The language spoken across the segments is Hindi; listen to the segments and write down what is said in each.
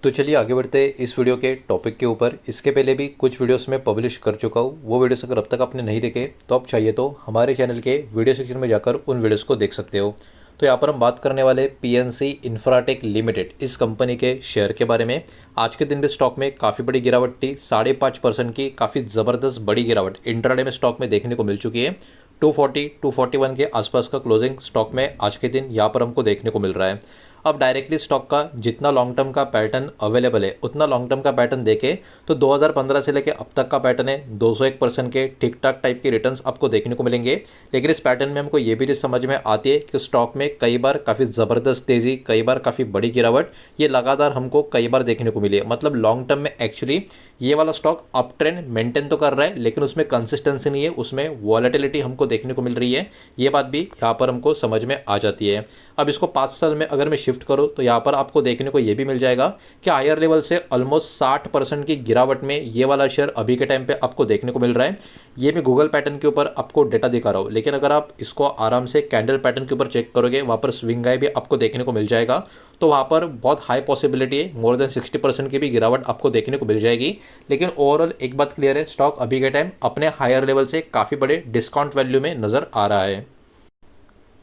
तो चलिए आगे बढ़ते हैं इस वीडियो के टॉपिक के ऊपर। इसके पहले भी कुछ वीडियोस में पब्लिश कर चुका हूँ, वो वीडियोस अगर अब तक आपने नहीं देखे तो आप चाहिए तो हमारे चैनल के वीडियो सेक्शन में जाकर उन वीडियोस को देख सकते हो। तो यहाँ पर हम बात करने वाले पीएनसी इंफ्राटेक लिमिटेड इस कंपनी के शेयर के बारे में। आज के दिन भी स्टॉक में काफ़ी बड़ी गिरावट थी, 5.5% की काफ़ी ज़बरदस्त बड़ी गिरावट इंट्राडे में स्टॉक में देखने को मिल चुकी है। 240 241 के आसपास का क्लोजिंग स्टॉक में आज के दिन यहाँ पर हमको देखने को मिल रहा है। अब डायरेक्टली स्टॉक का जितना लॉन्ग टर्म का पैटर्न अवेलेबल है उतना लॉन्ग टर्म का पैटर्न देखें तो 2015 से लेकर अब तक का पैटर्न है 201% के ठीक ठाक टाइप के रिटर्न्स आपको देखने को मिलेंगे। लेकिन इस पैटर्न में हमको ये भी चीज़ समझ में आती है कि स्टॉक में कई बार काफ़ी ज़बरदस्त तेज़ी, कई बार काफ़ी बड़ी गिरावट ये लगातार हमको कई बार देखने को मिली है। मतलब लॉन्ग टर्म में एक्चुअली ये वाला स्टॉक अप ट्रेंड मेंटेन तो कर रहा है लेकिन उसमें कंसिस्टेंसी नहीं है, उसमें वॉलेटिलिटी हमको देखने को मिल रही है। ये बात भी यहाँ पर हमको समझ में आ जाती है। अब इसको 5 साल में अगर मैं शिफ्ट करूँ तो यहाँ पर आपको देखने को ये भी मिल जाएगा कि हायर लेवल से ऑलमोस्ट 60% की गिरावट में ये वाला शेयर अभी के टाइम पे आपको देखने को मिल रहा है। ये मैं गूगल पैटर्न के ऊपर आपको डेटा दिखा रहा हूँ, लेकिन अगर आप इसको आराम से कैंडल पैटर्न के ऊपर चेक करोगे वहाँ पर स्विंग हाई भी आपको देखने को मिल जाएगा। तो वहाँ पर बहुत हाई पॉसिबिलिटी है, मोर देन 60% की भी गिरावट आपको देखने को मिल जाएगी। लेकिन ओवरऑल एक बात क्लियर है, स्टॉक अभी के टाइम अपने हायर लेवल से काफ़ी बड़े डिस्काउंट वैल्यू में नज़र आ रहा है।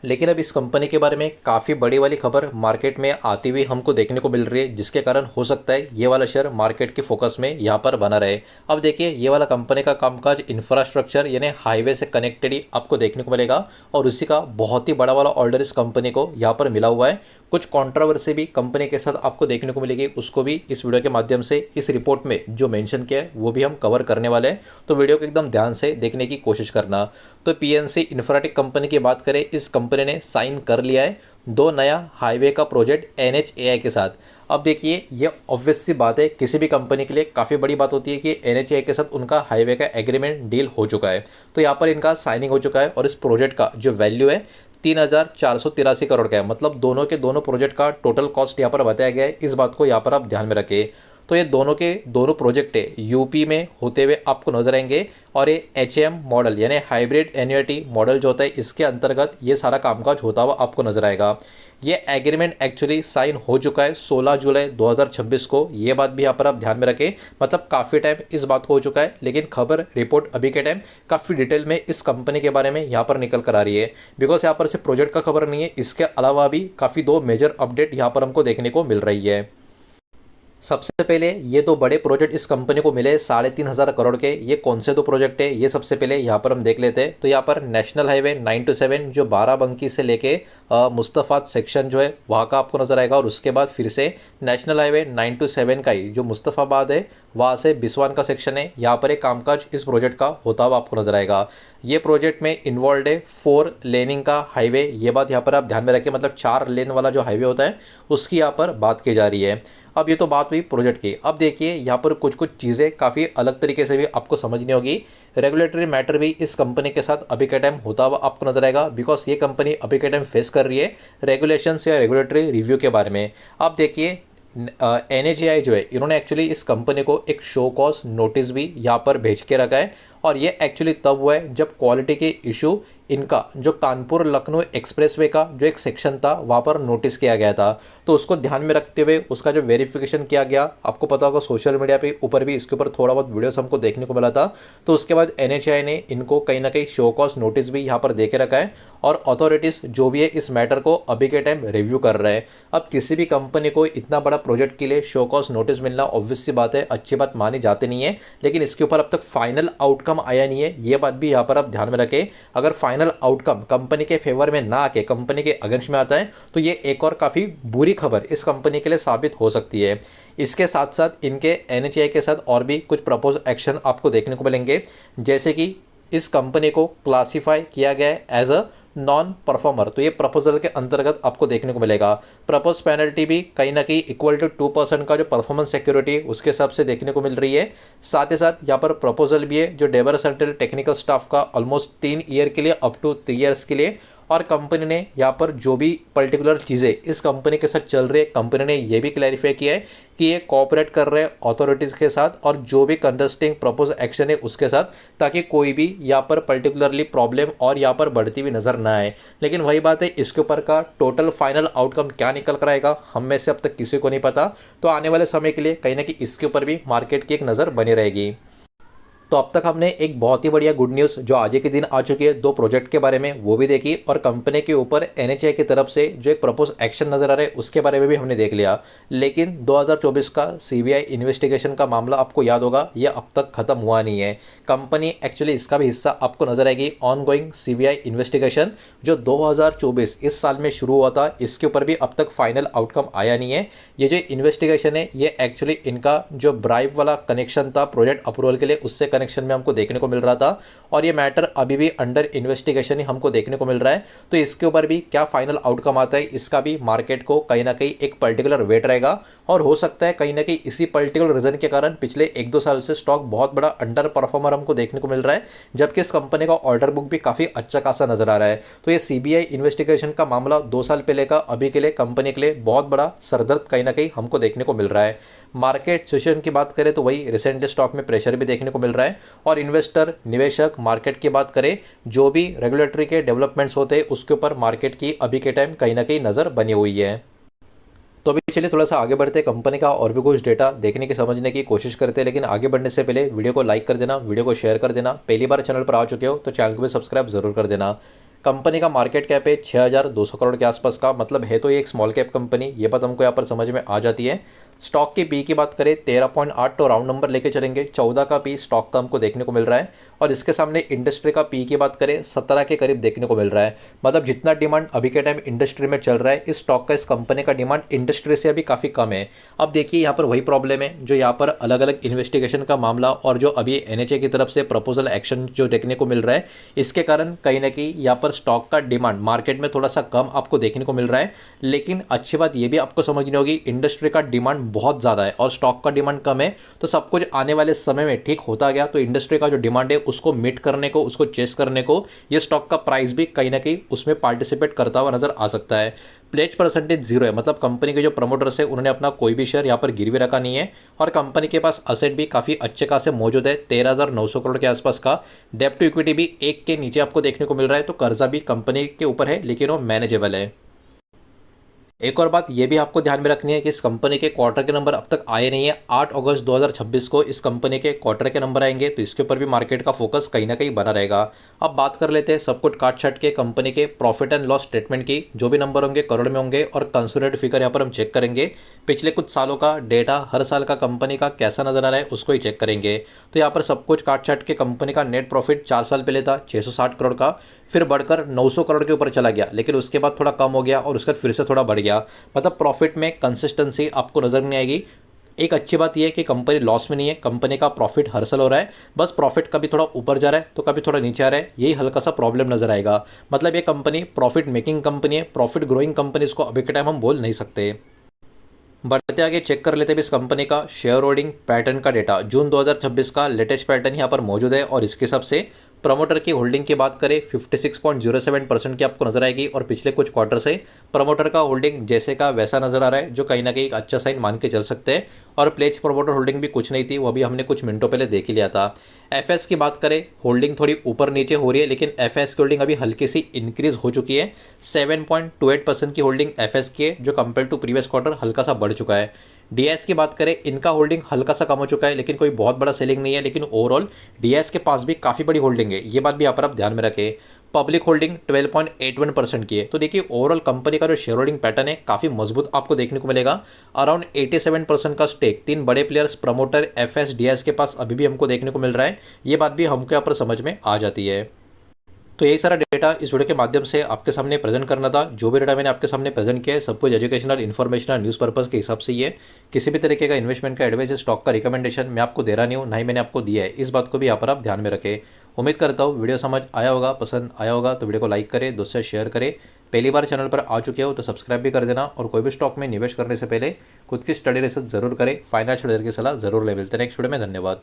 लेकिन अब इस कंपनी के बारे में काफ़ी बड़ी वाली खबर मार्केट में आती हुई हमको देखने को मिल रही है, जिसके कारण हो सकता है ये वाला शेयर मार्केट के फोकस में यहाँ पर बना रहे। अब देखिए ये वाला कंपनी का कामकाज इंफ्रास्ट्रक्चर यानी हाईवे से कनेक्टेड ही आपको देखने को मिलेगा और उसी का बहुत ही बड़ा वाला ऑर्डर इस कंपनी को यहाँ पर मिला हुआ है। कुछ कंट्रोवर्सी भी कंपनी के साथ आपको देखने को मिलेगी, उसको भी इस वीडियो के माध्यम से इस रिपोर्ट में जो मेंशन किया है वो भी हम कवर करने वाले हैं। तो वीडियो को एकदम ध्यान से देखने की कोशिश करना। तो पीएनसी इंफ्राटेक कंपनी की बात करें, इस कंपनी ने साइन कर लिया है 2 नया हाईवे का प्रोजेक्ट NHAI के साथ। अब देखिए ये ऑब्वियस सी बात है, किसी भी कंपनी के लिए काफ़ी बड़ी बात होती है कि NHAI के साथ उनका हाईवे का एग्रीमेंट डील हो चुका है। तो यहाँ पर इनका साइनिंग हो चुका है और इस प्रोजेक्ट का जो वैल्यू है 3,483 करोड़ का है। मतलब दोनों के दोनों प्रोजेक्ट का टोटल कॉस्ट यहाँ पर बताया गया है, इस बात को यहाँ पर आप ध्यान में रखें। तो ये दोनों के दोनों प्रोजेक्ट है यूपी में होते हुए आपको नजर आएंगे और ये HAM मॉडल यानी हाइब्रिड एन्युटी मॉडल जो होता है इसके अंतर्गत ये सारा कामकाज होता हुआ आपको नजर आएगा। ये एग्रीमेंट एक्चुअली साइन हो चुका है 16 जुलाई 2026 को, ये बात भी यहाँ पर आप ध्यान में रखें। मतलब काफ़ी टाइम इस बात को हो चुका है, लेकिन खबर रिपोर्ट अभी के टाइम काफ़ी डिटेल में इस कंपनी के बारे में यहाँ पर निकल कर आ रही है। बिकॉज यहाँ पर सिर्फ प्रोजेक्ट का खबर नहीं है, इसके अलावा भी काफ़ी 2 मेजर अपडेट यहाँ पर हमको देखने को मिल रही है। सबसे पहले ये 2 बड़े प्रोजेक्ट इस कंपनी को मिले 3,500 करोड़ के। ये कौन से 2 प्रोजेक्ट है ये सबसे पहले यहाँ पर हम देख लेते हैं। तो यहाँ पर नेशनल हाईवे 927 जो बाराबंकी से लेके मुस्तफ़ाबाद सेक्शन जो है वहाँ का आपको नजर आएगा, और उसके बाद फिर से नेशनल हाईवे 927 का ही जो मुस्तफ़ाबाद है वहाँ से बिस्वान का सेक्शन है, यहाँ पर एक कामकाज इस प्रोजेक्ट का होता हुआ आपको नजर आएगा। ये प्रोजेक्ट में इन्वॉल्व है 4 लेनिंग का हाईवे, ये बात यहाँ पर आप ध्यान में रखें। मतलब 4 लेन वाला जो हाईवे होता है उसकी यहाँ पर बात की जा रही है। अब ये तो बात हुई प्रोजेक्ट की। अब देखिए यहाँ पर कुछ कुछ चीज़ें काफ़ी अलग तरीके से भी आपको समझनी होगी। रेगुलेटरी मैटर भी इस कंपनी के साथ अभी के टाइम होता हुआ आपको नजर आएगा, बिकॉज ये कंपनी अभी के टाइम फेस कर रही है रेगुलेशंस या रेगुलेटरी रिव्यू के बारे में। अब देखिए NHAI जो है इन्होंने एक्चुअली इस कंपनी को एक शो कॉज नोटिस भी यहाँ पर भेज के रखा है, और ये एक्चुअली तब हुआ है जब क्वालिटी के इशू इनका जो कानपुर लखनऊ एक्सप्रेसवे का जो एक सेक्शन था वहाँ पर नोटिस किया गया था। तो उसको ध्यान में रखते हुए उसका जो वेरिफिकेशन किया गया, आपको पता होगा सोशल मीडिया पे ऊपर भी इसके ऊपर थोड़ा बहुत वीडियोस हमको देखने को मिला था। तो उसके बाद NHAI ने इनको कहीं ना कहीं शो कॉज नोटिस भी यहाँ पर दे के रखा है, और अथॉरिटीज़ जो भी है इस मैटर को अभी के टाइम रिव्यू कर रहे हैं। अब किसी भी कंपनी को इतना बड़ा प्रोजेक्ट के लिए शो कॉज नोटिस मिलना ऑब्वियस सी बात है, अच्छी बात मानी जाती नहीं है, लेकिन इसके ऊपर अब तक फाइनल आउटकम आया नहीं है, ये बात भी यहाँ पर आप ध्यान में रखें। अगर फाइनल आउटकम कंपनी के फेवर में ना आके कंपनी के अगेंस्ट में आता है तो ये एक और काफ़ी बुरी खबर इस कंपनी के लिए साबित हो सकती है। इसके साथ साथ इनके NHAI के साथ और भी कुछ प्रपोज एक्शन आपको देखने को मिलेंगे, जैसे कि इस कंपनी को क्लासिफाई किया गया है एज अ नॉन परफॉर्मर। तो ये प्रपोजल के अंतर्गत आपको देखने को मिलेगा। प्रपोज पेनल्टी भी कहीं ना कहीं इक्वल टू 2% का जो परफॉर्मेंस सिक्योरिटी उसके हिसाब से देखने को मिल रही है। साथ ही साथ यहाँ पर प्रपोजल भी है जो डेवलपमेंटल टेक्निकल स्टाफ का ऑलमोस्ट 3 ईयर के लिए अप टू 3 ईयर्स के लिए, और कंपनी ने यहाँ पर जो भी पर्टिकुलर चीज़ें इस कंपनी के साथ चल रही है, कंपनी ने ये भी क्लैरिफाई किया है कि ये कोऑपरेट कर रहे हैं अथॉरिटीज़ के साथ और जो भी कंटेस्टिंग प्रपोज एक्शन है उसके साथ, ताकि कोई भी यहाँ पर पर्टिकुलरली प्रॉब्लम और यहाँ पर बढ़ती हुई नज़र ना आए। लेकिन वही बात है, इसके ऊपर का टोटल फाइनल आउटकम क्या निकल कर आएगा हम में से अब तक किसी को नहीं पता। तो आने वाले समय के लिए कहीं ना कहीं इसके ऊपर भी मार्केट की एक नज़र बनी रहेगी। तो अब तक हमने एक बहुत ही बढ़िया गुड न्यूज़ जो आज के दिन आ चुकी है 2 प्रोजेक्ट के बारे में वो भी देखी, और कंपनी के ऊपर एनएचए की तरफ से जो एक प्रपोज एक्शन नज़र आ रहा है उसके बारे में भी हमने देख लिया। लेकिन 2024 का सीबीआई इन्वेस्टिगेशन का मामला आपको याद होगा, ये अब तक खत्म हुआ नहीं है। कंपनी एक्चुअली इसका भी हिस्सा आपको नजर आएगी ऑन गोइंग सीबीआई इन्वेस्टिगेशन जो 2024 इस साल में शुरू हुआ था, इसके ऊपर भी अब तक फाइनल आउटकम आया नहीं है। ये जो इन्वेस्टिगेशन है ये एक्चुअली इनका जो ब्राइब वाला कनेक्शन था प्रोजेक्ट अप्रूवल के लिए उससे कनेक्शन में हमको देखने को मिल रहा था, और ये मैटर अभी भी अंडर इन्वेस्टिगेशन ही हमको देखने को मिल रहा है। तो इसके ऊपर भी क्या फाइनल आउटकम आता है इसका भी मार्केट को कहीं ना कहीं एक पर्टिकुलर वेट रहेगा, और हो सकता है कहीं ना कहीं इसी पर्टिकुलर रीजन के कारण पिछले 1-2 साल से स्टॉक बहुत बड़ा अंडर परफॉर्मर हमको देखने को मिल रहा है, जबकि इस कंपनी का ऑर्डर बुक भी काफ़ी अच्छा खासा नजर आ रहा है। तो ये सीबीआई इन्वेस्टिगेशन का मामला 2 साल पहले का अभी के लिए कंपनी के लिए बहुत बड़ा सरदर्द कहीं ना कहीं हमको देखने को मिल रहा है। मार्केट सिचुएशन की बात करें तो वही रिसेंट स्टॉक में प्रेशर भी देखने को मिल रहा है, और इन्वेस्टर निवेशक मार्केट की बात करें जो भी रेगुलेटरी के डेवलपमेंट्स होते हैं उसके ऊपर मार्केट की अभी के टाइम कहीं ना कहीं नज़र बनी हुई है। तो अभी चलिए थोड़ा सा आगे बढ़ते हैं, कंपनी का और भी कुछ डेटा देखने की समझने की कोशिश करते हैं। लेकिन आगे बढ़ने से पहले वीडियो को लाइक कर देना, वीडियो को शेयर कर देना। पहली बार चैनल पर आ चुके हो तो चैनल को भी सब्सक्राइब जरूर कर देना। कंपनी का मार्केट कैप है 6200 करोड़ के आसपास का, मतलब है तो ये एक स्मॉल कैप कंपनी, ये बात हमको यहाँ पर समझ में आ जाती है। स्टॉक की पी की बात करें 13.8 तो राउंड नंबर लेके चलेंगे, 14 का पी स्टॉक का हमको देखने को मिल रहा है, और इसके सामने इंडस्ट्री का पी की बात करें 17 के करीब देखने को मिल रहा है। मतलब जितना डिमांड अभी के टाइम इंडस्ट्री में चल रहा है इस स्टॉक का, इस कंपनी का डिमांड इंडस्ट्री से अभी काफ़ी कम है। अब देखिए यहाँ पर वही प्रॉब्लम है जो यहाँ पर अलग अलग इन्वेस्टिगेशन का मामला और जो अभी एनएचए की तरफ से प्रपोजल एक्शन जो देखने को मिल रहा है इसके कारण कहीं ना कहीं यहाँ पर स्टॉक का डिमांड मार्केट में थोड़ा सा कम आपको देखने को मिल रहा है। लेकिन अच्छी बात ये भी आपको समझनी होगी, इंडस्ट्री का डिमांड बहुत ज़्यादा है और स्टॉक का डिमांड कम है, तो सब कुछ आने वाले समय में ठीक होता गया तो इंडस्ट्री का जो डिमांड है उसको मीट करने को, उसको चेस करने को ये स्टॉक का प्राइस भी कहीं ना कहीं उसमें पार्टिसिपेट करता हुआ नजर आ सकता है। प्लेज परसेंटेज 0 है, मतलब कंपनी के जो प्रमोटर्स है उन्होंने अपना कोई भी शेयर यहाँ पर गिरवी रखा नहीं है, और कंपनी के पास असेट भी काफ़ी अच्छे खासे मौजूद है 13,900 करोड़ के आसपास का। डेप्ट टू इक्विटी भी 1 के नीचे आपको देखने को मिल रहा है, तो कर्जा भी कंपनी के ऊपर है लेकिन वो मैनेजेबल है। एक और बात ये भी आपको ध्यान में रखनी है कि इस कंपनी के क्वार्टर के नंबर अब तक आए नहीं है। 8 अगस्त 2026 को इस कंपनी के क्वार्टर के नंबर आएंगे, तो इसके ऊपर भी मार्केट का फोकस कहीं ना कहीं बना रहेगा। अब बात कर लेते हैं सब कुछ काट छाट के कंपनी के प्रॉफिट एंड लॉस स्टेटमेंट की। जो भी नंबर होंगे करोड़ में होंगे, और कंसोलिडेटेड फिगर यहाँ पर हम चेक करेंगे। पिछले कुछ सालों का डेटा हर साल का कंपनी का कैसा नजर आ रहा है उसको ही चेक करेंगे। तो यहाँ पर सब कुछ काट छाट के कंपनी का नेट प्रॉफिट 4 साल पहले था 660 करोड़ का, फिर बढ़कर 900 करोड़ के ऊपर चला गया, लेकिन उसके बाद थोड़ा कम हो गया और उसके बाद फिर से थोड़ा बढ़ गया। मतलब प्रॉफिट में कंसिस्टेंसी आपको नजर नहीं आएगी। एक अच्छी बात यह है कि कंपनी लॉस में नहीं है, कंपनी का प्रॉफिट हर साल हो रहा है, बस प्रॉफिट कभी थोड़ा ऊपर जा रहा है तो कभी थोड़ा नीचे आ रहा है, यही हल्का सा प्रॉब्लम नजर आएगा। मतलब ये कंपनी प्रॉफिट मेकिंग कंपनी है, प्रॉफिट ग्रोइंग कंपनी इसको अभी के टाइम हम बोल नहीं सकते। बढ़ते आगे चेक कर लेते हैं इस कंपनी का शेयर होल्डिंग पैटर्न का डेटा। जून 2026 का लेटेस्ट पैटर्न यहाँ पर मौजूद है, और इसके हिसाब से प्रमोटर की होल्डिंग की बात करें 56.07% की आपको नजर आएगी, और पिछले कुछ क्वार्टर से प्रमोटर का होल्डिंग जैसे का वैसा नजर आ रहा है, जो कहीं ना कहीं एक अच्छा साइन मान के चल सकते हैं। और प्लेज प्रमोटर होल्डिंग भी कुछ नहीं थी, वो भी हमने कुछ मिनटों पहले देख ही लिया था। एफएस की बात करें होल्डिंग थोड़ी ऊपर नीचे हो रही है, लेकिन एफएस की होल्डिंग अभी हल्की सी इंक्रीज हो चुकी है। 7.28% की होल्डिंग एफएस की है, जो कंपेयर टू प्रीवियस क्वार्टर हल्का सा बढ़ चुका है। डीएस की बात करें इनका होल्डिंग हल्का सा कम हो चुका है, लेकिन कोई बहुत बड़ा सेलिंग नहीं है, लेकिन ओवरऑल डीएस के पास भी काफ़ी बड़ी होल्डिंग है, ये बात भी यहाँ पर आप ध्यान में रखें। पब्लिक होल्डिंग 12.81% की है। तो देखिए ओवरऑल कंपनी का जो शेयर होल्डिंग पैटर्न है काफ़ी मजबूत आपको देखने को मिलेगा। अराउंड 87% का स्टेक 3 बड़े प्लेयर्स प्रमोटर एफएस डीएस के पास अभी भी हमको देखने को मिल रहा है, ये बात भी हमको यहाँ पर समझ में आ जाती है। तो यही सारा डेटा इस वीडियो के माध्यम से आपके सामने प्रेजेंट करना था। जो भी डेटा मैंने आपके सामने प्रेजेंट किया है सब कुछ एजुकेशनल, इन्फॉर्मेशनल, न्यूज़ पर्पज़ के हिसाब से ही है। किसी भी तरीके का इन्वेस्टमेंट का एडवाइस, स्टॉक का रिकमेंडेशन मैं आपको दे रहा नहीं हूँ, ना ही मैंने आपको दिया है। इस बात को भी यहाँ पर आप ध्यान में रखें। उम्मीद करता हूँ वीडियो समझ आया होगा, पसंद आया होगा तो वीडियो को लाइक करें, दोस्तों से शेयर करें। पहली बार चैनल पर आ चुके हो तो सब्सक्राइब भी कर देना, और कोई भी स्टॉक में निवेश करने से पहले खुद की स्टडी रिसर्च जरूर करें, फाइनेंशियल एडवाइजर की सलाह जरूर ले। मिलते हैं नेक्स्ट वीडियो में, धन्यवाद।